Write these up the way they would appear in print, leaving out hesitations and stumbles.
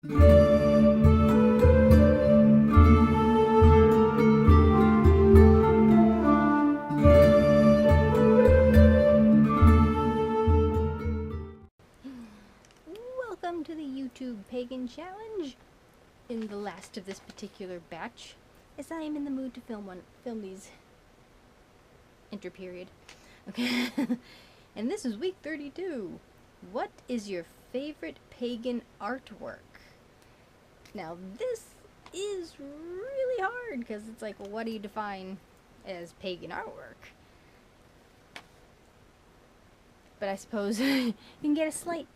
Welcome to the YouTube Pagan Challenge in the last of this particular batch, as I am in the mood to film these interperiod. Okay, and this is week 32. What is your favorite pagan artwork? Now this is really hard because it's like, well, what do you define as pagan artwork? But I suppose you can get a slight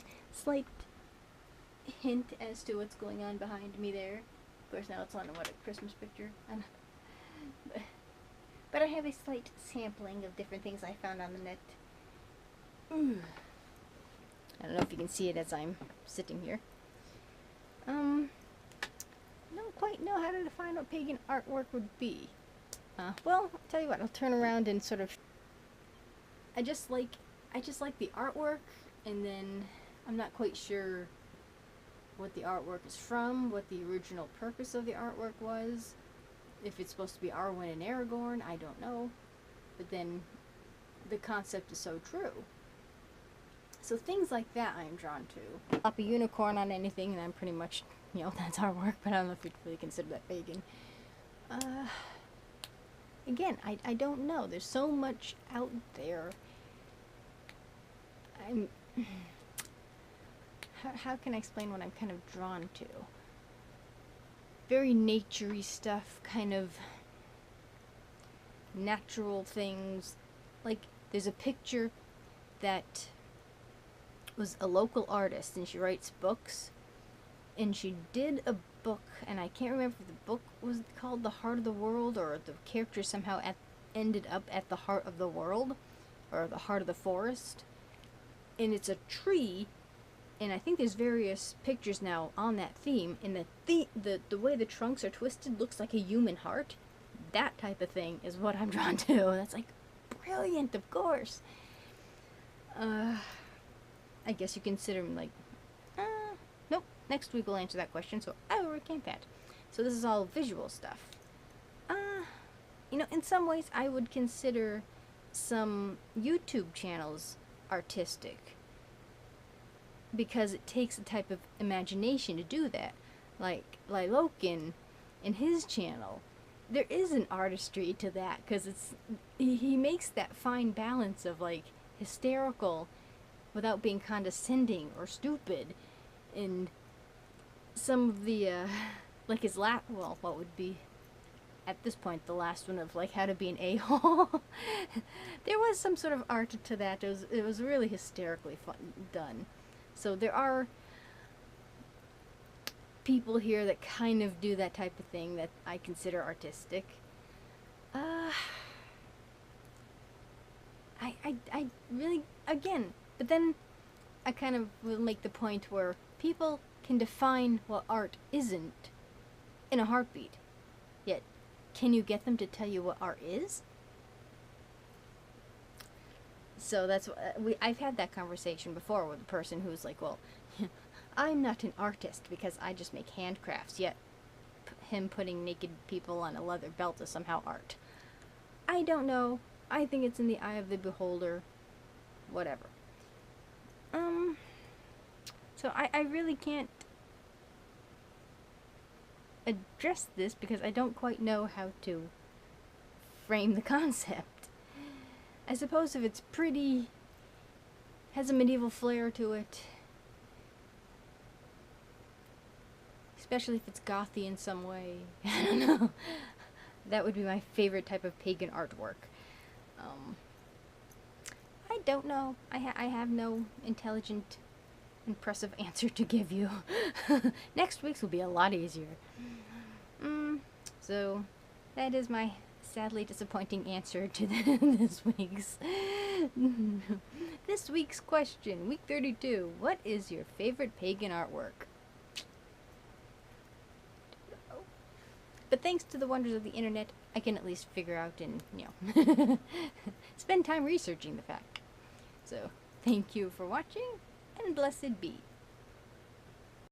hint as to what's going on behind me there. Of course, now it's on a Christmas picture. But I have a slight sampling of different things I found on the net. I don't know if you can see it as I'm sitting here. Don't quite know how to define what pagan artwork would be. Well, I'll tell you what, I'll turn around and sort of... I just like the artwork, and then I'm not quite sure what the artwork is from, what the original purpose of the artwork was. If it's supposed to be Arwen and Aragorn, I don't know. But then the concept is so true. So things like that I am drawn to. Slap a unicorn on anything and I'm pretty much, that's artwork, but I don't know if you'd really consider that pagan. Again, I don't know. There's so much out there. How can I explain what I'm kind of drawn to? Very nature-y stuff, kind of natural things. Like, there's a picture that was a local artist, and she writes books. And she did a book, and I can't remember if the book was called The Heart of the World, or the character somehow ended up at the heart of the world, or the heart of the forest. And it's a tree, and I think there's various pictures now on that theme, and the way the trunks are twisted looks like a human heart. That type of thing is what I'm drawn to. That's like brilliant, of course. I guess you consider them like, nope, next week we'll answer that question, so I will recant that. So this is all visual stuff. In some ways I would consider some YouTube channels artistic, because it takes a type of imagination to do that. Like Loken in his channel, there is an artistry to that, because he makes that fine balance of like hysterical without being condescending or stupid. And some of the like his what would be at this point the last one of like how to be an a-hole. There was some sort of art to that. It was really hysterically done. So there are people here that kind of do that type of thing that I consider artistic. I really, again, but then I kind of will make the point where people can define what art isn't in a heartbeat. Yet, can you get them to tell you what art is? So that's I've had that conversation before with a person who's like, well, I'm not an artist because I just make handcrafts, yet him putting naked people on a leather belt is somehow art. I don't know. I think it's in the eye of the beholder. Whatever. So I really can't address this because I don't quite know how to frame the concept. I suppose if it's pretty, has a medieval flair to it, especially if it's gothy in some way, I don't know, that would be my favorite type of pagan artwork. I don't know. I have no intelligent, impressive answer to give you. Next week's will be a lot easier. So, that is my sadly disappointing answer to this week's question. Week 32. What is your favorite pagan artwork? But thanks to the wonders of the internet, I can at least figure out and, spend time researching the fact. So, thank you for watching, and blessed be.